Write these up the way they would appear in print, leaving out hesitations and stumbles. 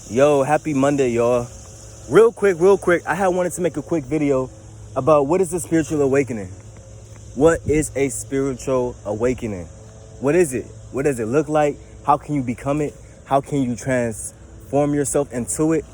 Yo, happy Monday, y'all. Real quick, I wanted to make a quick video about what is a spiritual awakening. What is a spiritual awakening? What is it? What does it look like? How can you become it? How can you transform yourself into it?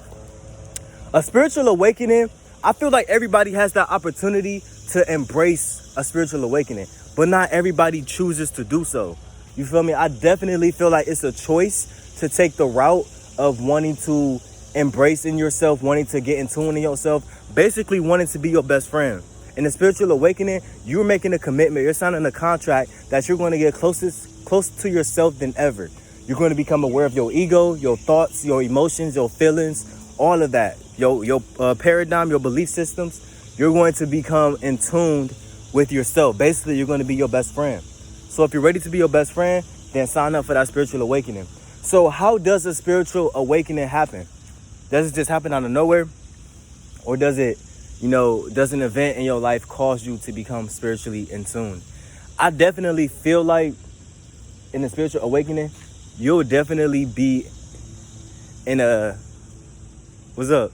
A spiritual awakening, I feel like everybody has that opportunity to embrace a spiritual awakening, but not everybody chooses to do so. You feel me? I definitely feel like it's a choice to take the route of wanting to embrace in yourself, wanting to get in tune in yourself, basically wanting to be your best friend. In the spiritual awakening, you're making a commitment. You're signing a contract that you're going to get close to yourself than ever. You're going to become aware of your ego, your thoughts, your emotions, your feelings, all of that. Your paradigm, your belief systems. You're going to become in tune with yourself. Basically, you're going to be your best friend. So if you're ready to be your best friend, then sign up for that spiritual awakening. So how does a spiritual awakening happen? Does it just happen out of nowhere? Or does it, does an event in your life cause you to become spiritually in tune? I definitely feel like in the spiritual awakening, you'll definitely be in a, what's up?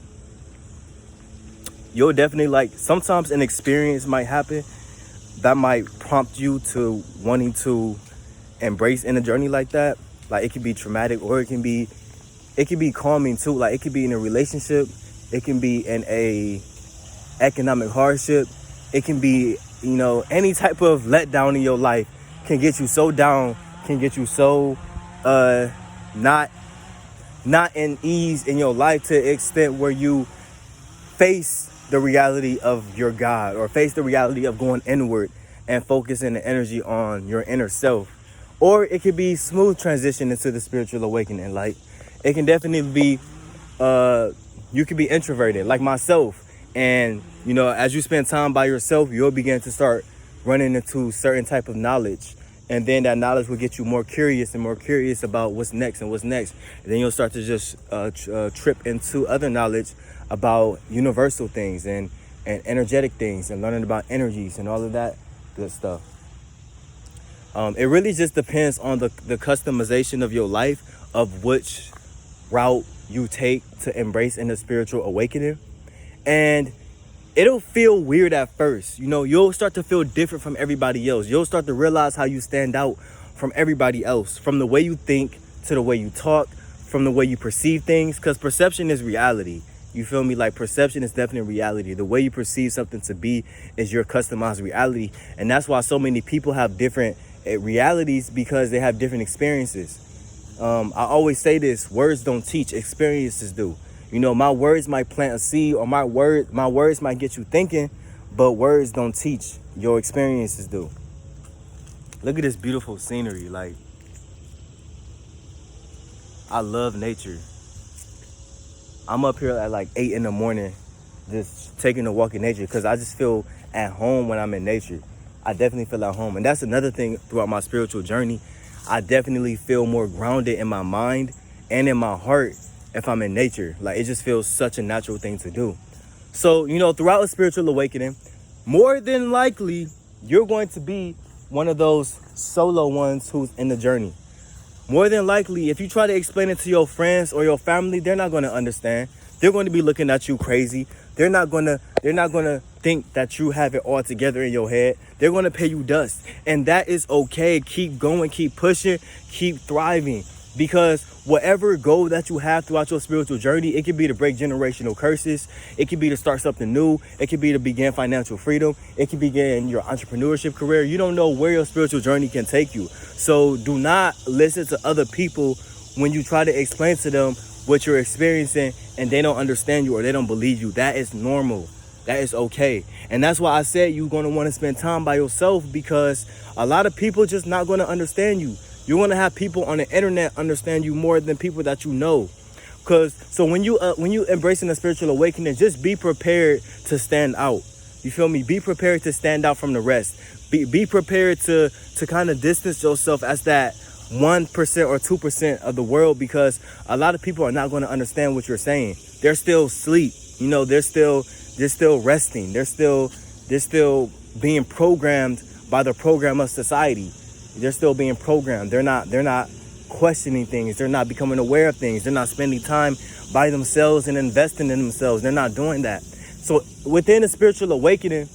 You'll definitely sometimes an experience might happen that might prompt you to wanting to embrace in a journey like that. Like it could be traumatic or it can be calming too. Like it could be in a relationship. It can be in a economic hardship. It can be, any type of letdown in your life can get you so down, can get you so not in ease in your life to the extent where you face the reality of your God or face the reality of going inward and focusing the energy on your inner self. Or it could be smooth transition into the spiritual awakening. Like it can definitely be, you could be introverted like myself. And, as you spend time by yourself, you'll begin to start running into certain type of knowledge. And then that knowledge will get you more curious about what's next. And then you'll start to just trip into other knowledge about universal things and energetic things and learning about energies and all of that good stuff. It really just depends on the customization of your life of which route you take to embrace in the spiritual awakening. And it'll feel weird at first. You'll start to feel different from everybody else. You'll start to realize how you stand out from everybody else, from the way you think to the way you talk, from the way you perceive things, because perception is reality. You feel me? Like perception is definitely reality. The way you perceive something to be is your customized reality. And that's why so many people have different realities, because they have different experiences. I always say this: words don't teach, experiences do. My words might plant a seed, or my words might get you thinking, but words don't teach. Your experiences do. Look at this beautiful scenery. Like, I love nature. I'm up here at 8 in the morning, just taking a walk in nature, because I just feel at home when I'm in nature. I definitely feel at home. And that's another thing throughout my spiritual journey. I definitely feel more grounded in my mind and in my heart if I'm in nature. Like, it just feels such a natural thing to do. So, throughout a spiritual awakening, more than likely, you're going to be one of those solo ones who's in the journey. More than likely, if you try to explain it to your friends or your family, they're not going to understand. They're going to be looking at you crazy. They're not going to think that you have it all together in your head. They're going to pay you dust. And that is okay. Keep going, keep pushing, keep thriving. Because whatever goal that you have throughout your spiritual journey, it could be to break generational curses. It could be to start something new. It could be to begin financial freedom. It could begin your entrepreneurship career. You don't know where your spiritual journey can take you. So do not listen to other people when you try to explain to them what you're experiencing and they don't understand you or they don't believe you. That is normal. That is okay. And that's why I said you're going to want to spend time by yourself, because a lot of people just not going to understand you. You're going to have people on the internet understand you more than people that you know. So when you embracing a spiritual awakening, just be prepared to stand out. You feel me? Be prepared to stand out from the rest. Be prepared to kind of distance yourself as that 1% or 2% of the world, because a lot of people are not going to understand what you're saying. They're still asleep. They're still resting. They're still being programmed by the program of society. They're still being programmed. They're not questioning things. They're not becoming aware of things. They're not spending time by themselves and investing in themselves. They're not doing that. So within a spiritual awakening,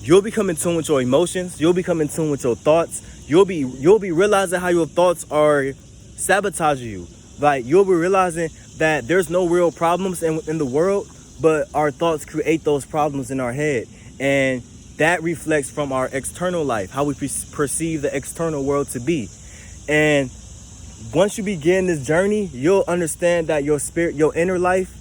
you'll become in tune with your emotions. You'll become in tune with your thoughts. You'll be realizing how your thoughts are sabotaging you. Like, you'll be realizing that there's no real problems in the world, but our thoughts create those problems in our head. And that reflects from our external life, how we perceive the external world to be. And once you begin this journey, you'll understand that your spirit, your inner life,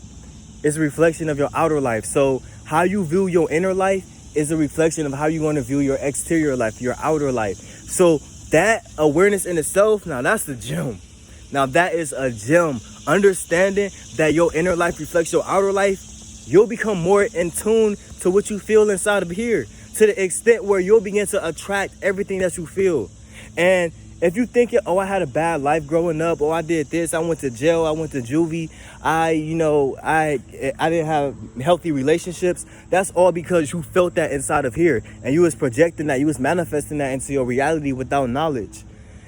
is a reflection of your outer life. So how you view your inner life is a reflection of how you want to view your exterior life, your outer life. So that awareness in itself, now that's the gem. Now that is a gem. Understanding that your inner life reflects your outer life, you'll become more in tune to what you feel inside of here, to the extent where you'll begin to attract everything that you feel. And if you thinking, oh, I had a bad life growing up, oh, I did this, I went to jail, I went to juvie, I didn't have healthy relationships, that's all because you felt that inside of here, and you was projecting that, you was manifesting that into your reality without knowledge.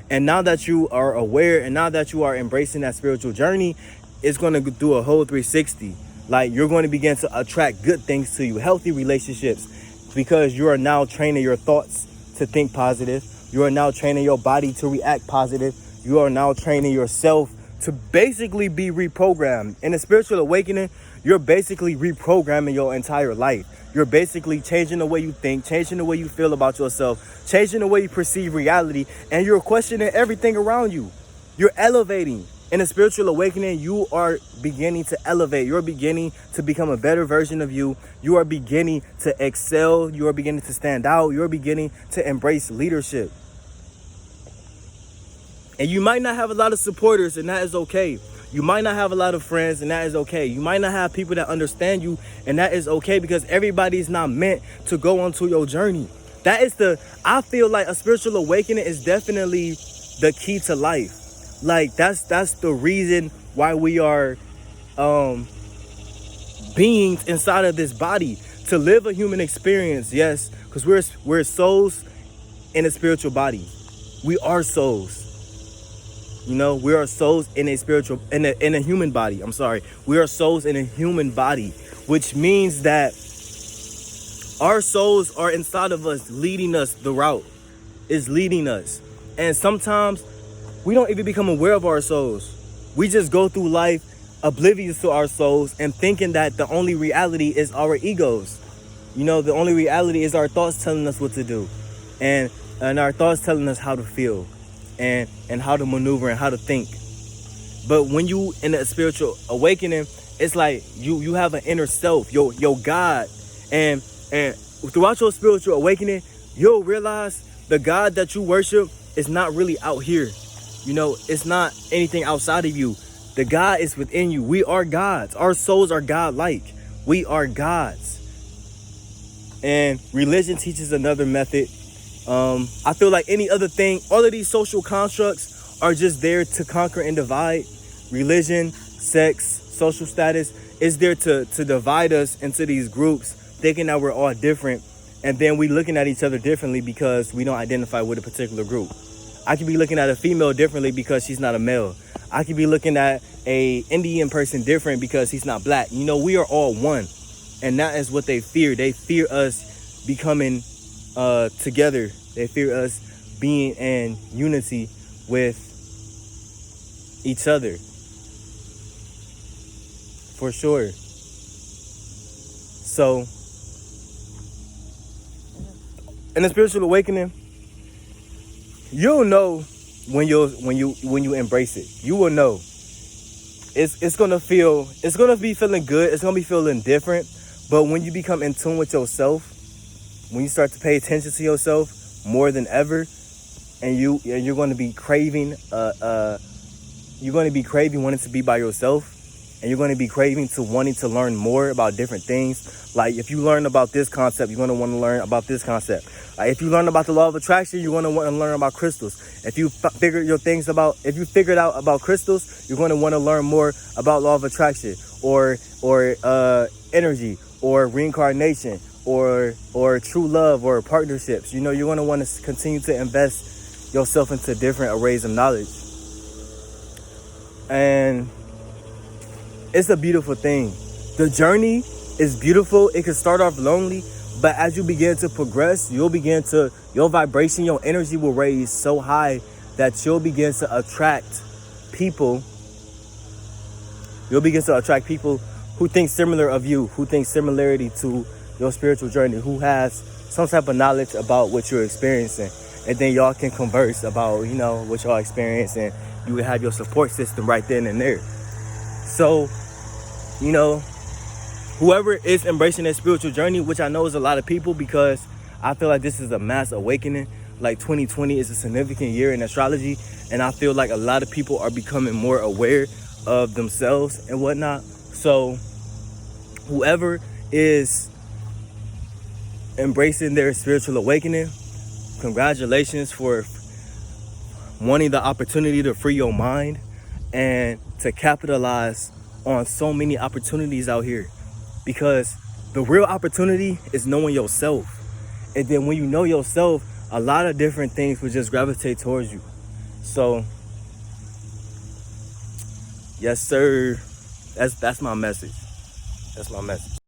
And now that you are aware, and now that you are embracing that spiritual journey, it's going to do a whole 360. Like, you're going to begin to attract good things to you, healthy relationships, because you are now training your thoughts to think positive. You are now training your body to react positive. You are now training yourself to basically be reprogrammed. In a spiritual awakening, you're basically reprogramming your entire life. You're basically changing the way you think, changing the way you feel about yourself, changing the way you perceive reality, and you're questioning everything around you. You're elevating. In a spiritual awakening, you are beginning to elevate. You're beginning to become a better version of you. You are beginning to excel. You are beginning to stand out. You're beginning to embrace leadership. And you might not have a lot of supporters, and that is okay. You might not have a lot of friends, and that is okay. You might not have people that understand you, and that is okay, because everybody is not meant to go onto your journey. I feel like a spiritual awakening is definitely the key to life. Like, that's the reason why we are beings inside of this body, to live a human experience. Yes, because we're souls in a spiritual body. We are souls. We are souls in a human body. I'm sorry. We are souls in a human body, which means that our souls are inside of us, leading us the route. Is leading us. And sometimes we don't even become aware of our souls. We just go through life oblivious to our souls and thinking that the only reality is our egos. The only reality is our thoughts telling us what to do, and our thoughts telling us how to feel, and how to maneuver and how to think. But when you in a spiritual awakening, it's like you have an inner self, your God, and throughout your spiritual awakening, you'll realize the God that you worship is not really out here. It's not anything outside of you. The God is within you. We are gods. Our souls are God-like. We are gods. And religion teaches another method. I feel like any other thing, all of these social constructs are just there to conquer and divide. Religion, sex, social status is there to divide us into these groups, thinking that we're all different. And then we looking at each other differently because we don't identify with a particular group. I could be looking at a female differently because she's not a male. I could be looking at a Indian person different because he's not black. We are all one. And that is what they fear. They fear us becoming together. They fear us being in unity with each other. For sure. So, in a spiritual awakening, you'll know when you embrace it. You will know. It's gonna be feeling good. It's gonna be feeling different. But when you become in tune with yourself, when you start to pay attention to yourself more than ever, and you're going to be craving, wanting to be by yourself, and you're going to be craving to wanting to learn more about different things. Like, if you learn about this concept, you're going to want to learn about this concept. Like, if you learn about the law of attraction, you're going to want to learn about crystals. If you figured out about crystals, you're going to want to learn more about law of attraction, or energy, or reincarnation, or true love, or partnerships. You're going to want to continue to invest yourself into different arrays of knowledge. And it's a beautiful thing. The journey is beautiful. It can start off lonely, but as you begin to progress, your vibration, your energy will raise so high that you'll begin to attract people. You'll begin to attract people who think similar of you, who think similarity to your spiritual journey, who has some type of knowledge about what you're experiencing. And then y'all can converse about, what y'all experience, and you will have your support system right then and there. So, whoever is embracing their spiritual journey, which I know is a lot of people, because I feel like this is a mass awakening. Like 2020 is a significant year in astrology, and I feel like a lot of people are becoming more aware of themselves and whatnot. So whoever is embracing their spiritual awakening, congratulations for wanting the opportunity to free your mind and to capitalize on so many opportunities out here. Because the real opportunity is knowing yourself. And then when you know yourself, a lot of different things will just gravitate towards you. So, yes, sir. That's my message. That's my message.